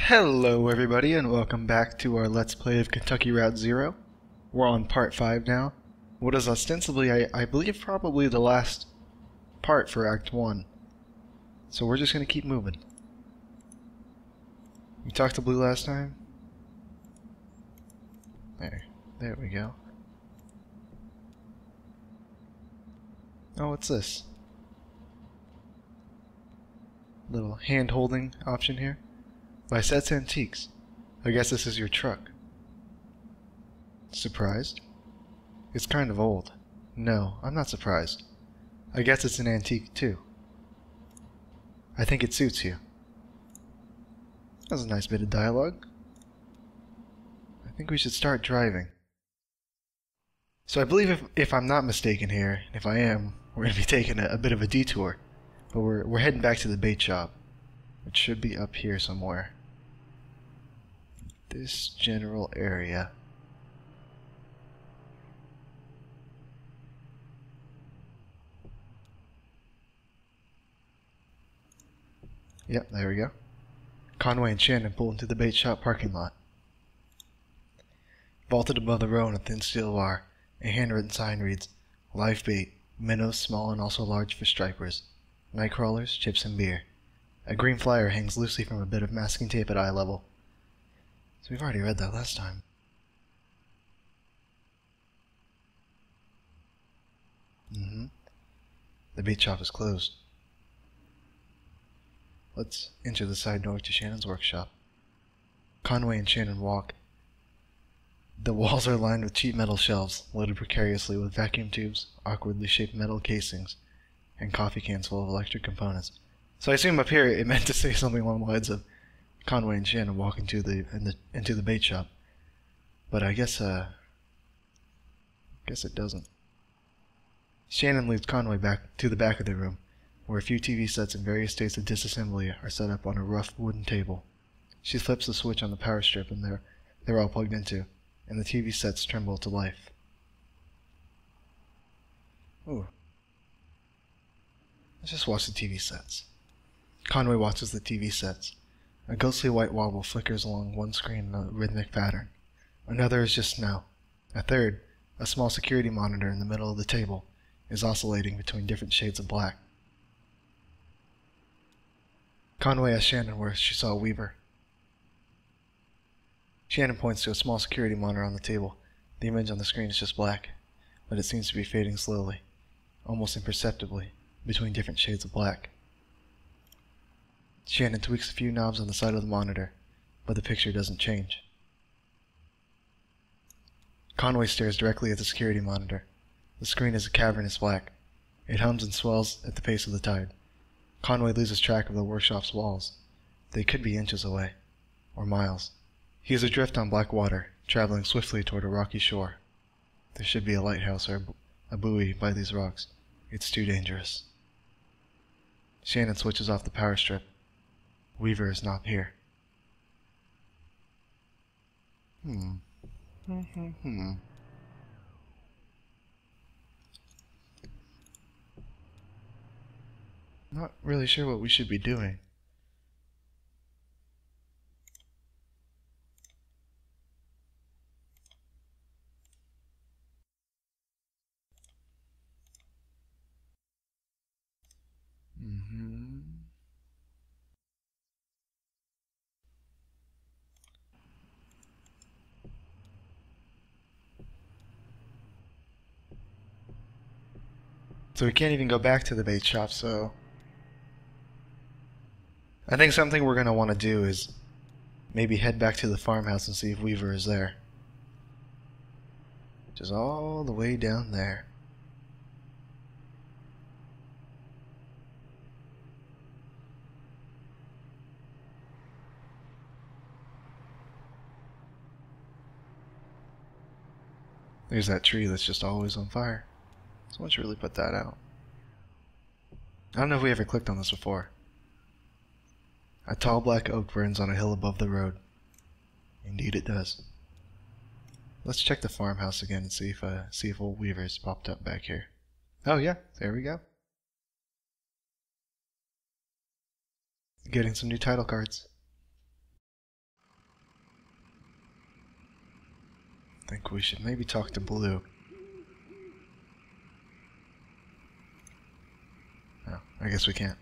Hello everybody and welcome back to our Let's Play of Kentucky Route Zero. We're on part 5 now. What is ostensibly, I believe, probably the last part for Act 1. So we're just going to keep moving. We talked to Blue last time? There we go. Oh, what's this? Little hand-holding option here. Lysette's Antiques. I guess this is your truck. Surprised? It's kind of old. No, I'm not surprised. I guess it's an antique too. I think it suits you. That was a nice bit of dialogue. I think we should start driving. So I believe if I'm not mistaken here, and if I am, we're going to be taking a bit of a detour. But we're heading back to the bait shop, which should be up here somewhere. This general area. Yep, there we go. Conway and Shannon pull into the bait shop parking lot. Vaulted above the row on a thin steel bar, a handwritten sign reads, "Live bait, minnows small and also large for stripers, night crawlers, chips and beer." A green flyer hangs loosely from a bit of masking tape at eye level. So we've already read that last time. The bait shop is closed. Let's enter the side door to Shannon's workshop. Conway and Shannon walk. The walls are lined with cheap metal shelves, loaded precariously with vacuum tubes, awkwardly shaped metal casings, and coffee cans full of electric components. So I assume up here it meant to say something along the lines of Conway and Shannon walk into the bait shop. But I guess it doesn't. Shannon leads Conway back to the back of the room, where a few TV sets in various states of disassembly are set up on a rough wooden table. She flips the switch on the power strip and they're all plugged into, and the TV sets tremble to life. Ooh. Let's just watch the TV sets. Conway watches the TV sets. A ghostly white wobble flickers along one screen in a rhythmic pattern. Another is just snow. A third, a small security monitor in the middle of the table, is oscillating between different shades of black. Conway asks Shannon where she saw Weaver. Shannon points to a small security monitor on the table. The image on the screen is just black, but it seems to be fading slowly, almost imperceptibly, between different shades of black. Shannon tweaks a few knobs on the side of the monitor, but the picture doesn't change. Conway stares directly at the security monitor. The screen is a cavernous black. It hums and swells at the pace of the tide. Conway loses track of the workshop's walls. They could be inches away, or miles. He is adrift on black water, traveling swiftly toward a rocky shore. There should be a lighthouse or a buoy by these rocks. It's too dangerous. Shannon switches off the power strip. Weaver is not here. Not really sure what we should be doing. So we can't even go back to the bait shop, so I think something we're going to want to do is maybe head back to the farmhouse and see if Weaver is there. Which is all the way down there. There's that tree that's just always on fire. Someone should really put that out. I don't know if we ever clicked on this before. A tall black oak burns on a hill above the road. Indeed it does. Let's check the farmhouse again and see if old Weaver's popped up back here. Oh yeah, there we go. Getting some new title cards. think we should maybe talk to Blue. Oh, I guess we can't.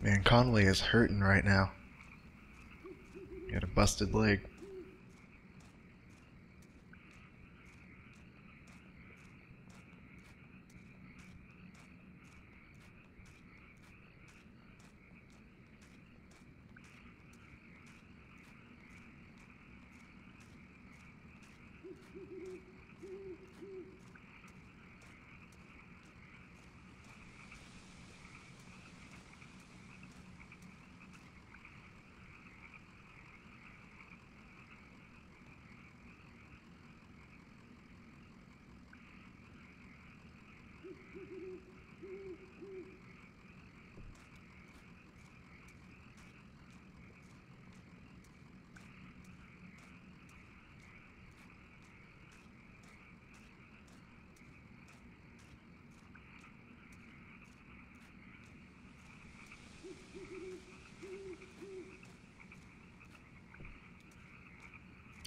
Man, Conway is hurting right now. He got a busted leg.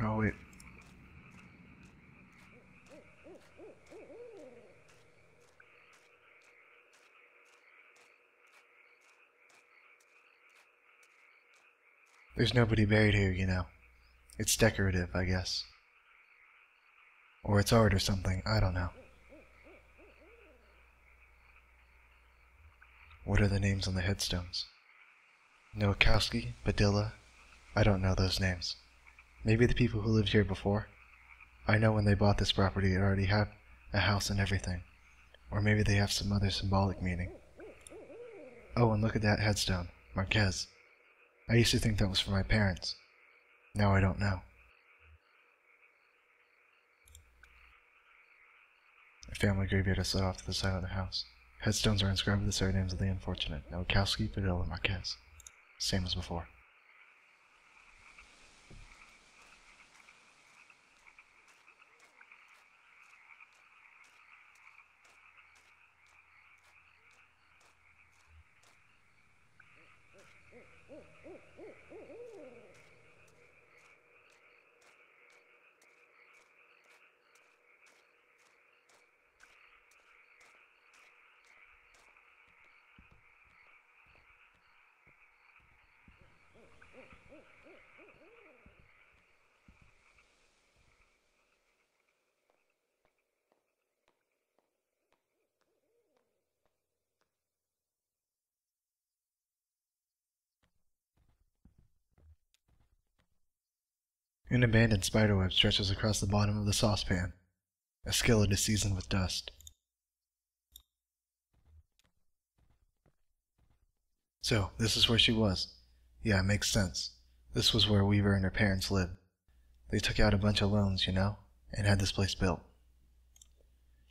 Oh, wait. There's nobody buried here, you know. It's decorative, I guess. Or it's art or something, I don't know. What are the names on the headstones? Nowakowski, Padilla, I don't know those names. Maybe the people who lived here before? I know when they bought this property it already had a house and everything. Or maybe they have some other symbolic meaning. Oh, and look at that headstone, Marquez. I used to think that was for my parents. Now I don't know. A family graveyard is set off to the side of the house. Headstones are inscribed with the surnames of the unfortunate, Nowakowski, Padilla, Marquez. Same as before. An abandoned spiderweb stretches across the bottom of the saucepan. A skillet is seasoned with dust. So, this is where she was. Yeah, it makes sense. This was where Weaver and her parents lived. They took out a bunch of loans, you know, and had this place built.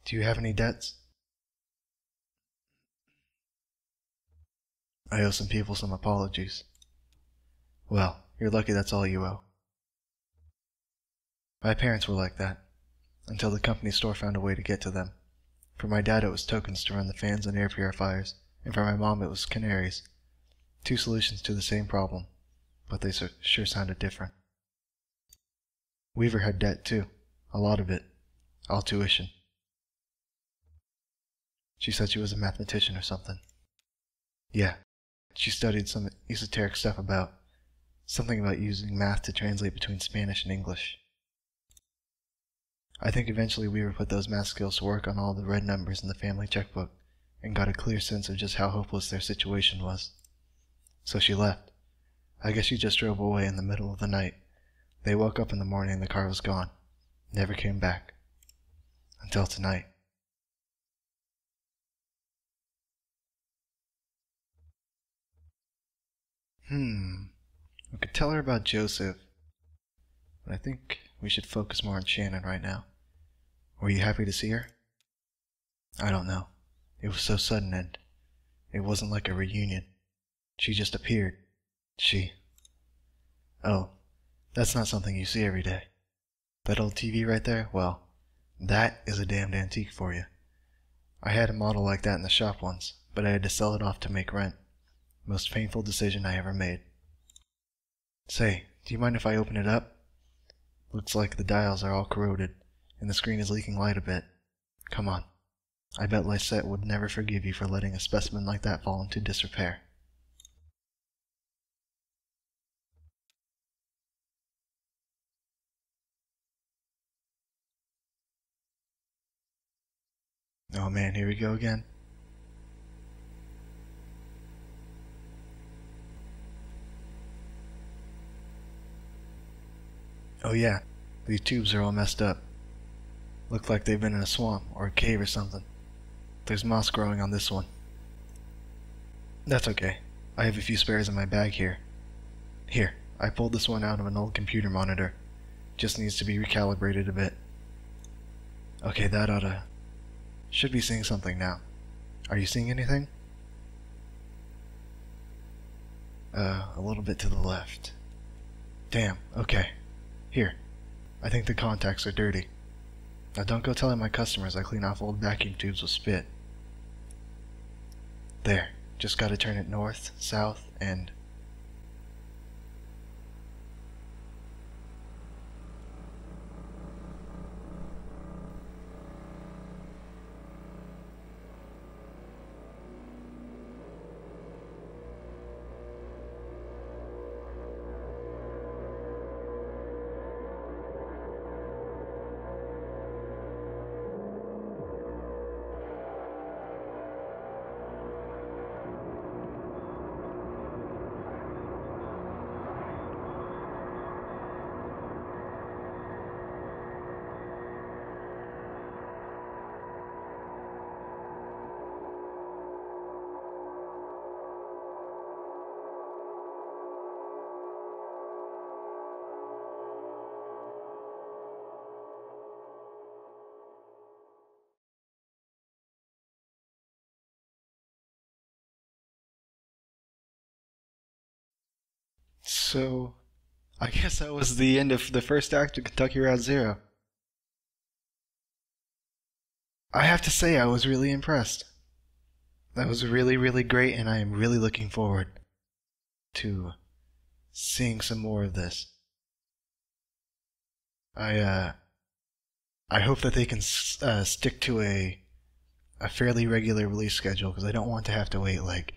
Do you have any debts? I owe some people some apologies. Well, you're lucky that's all you owe. My parents were like that, until the company store found a way to get to them. For my dad it was tokens to run the fans and air purifiers, and for my mom it was canaries. Two solutions to the same problem, but they sure sounded different. Weaver had debt too, a lot of it, all tuition. She said she was a mathematician or something. Yeah, she studied some esoteric stuff about, something about using math to translate between Spanish and English. I think eventually Weaver put those math skills to work on all the red numbers in the family checkbook, and got a clear sense of just how hopeless their situation was. So she left. I guess she just drove away in the middle of the night. They woke up in the morning and the car was gone. Never came back. Until tonight. We could tell her about Joseph, but I think we should focus more on Shannon right now. Were you happy to see her? I don't know. It was so sudden and it wasn't like a reunion. She just appeared. Oh, that's not something you see every day. That old TV right there, well, that is a damned antique for you. I had a model like that in the shop once, but I had to sell it off to make rent. Most painful decision I ever made. Say, do you mind if I open it up? Looks like the dials are all corroded, and the screen is leaking light a bit. Come on. I bet Lysette would never forgive you for letting a specimen like that fall into disrepair. Oh man, here we go again. Oh yeah, these tubes are all messed up. Look like they've been in a swamp or a cave or something. There's moss growing on this one. That's okay. I have a few spares in my bag here. Here, I pulled this one out of an old computer monitor. Just needs to be recalibrated a bit. Okay, that oughta... should be seeing something now. Are you seeing anything? A little bit to the left. Damn, okay. Here. I think the contacts are dirty. Now don't go telling my customers I clean off old vacuum tubes with spit. There. Just gotta turn it north, south, and... So, I guess that was the end of the first act of Kentucky Route Zero. I have to say I was really impressed. That was really, really great, and I am really looking forward to seeing some more of this. I hope that they can stick to a fairly regular release schedule, because I don't want to have to wait like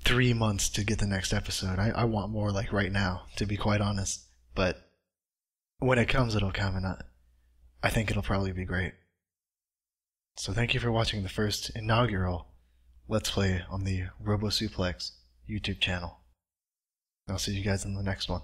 3 months to get the next episode. I want more like right now, to be quite honest. But when it comes, it'll come, and I think it'll probably be great. So thank you for watching the first inaugural Let's Play on the RoboSuplex YouTube channel. I'll see you guys in the next one.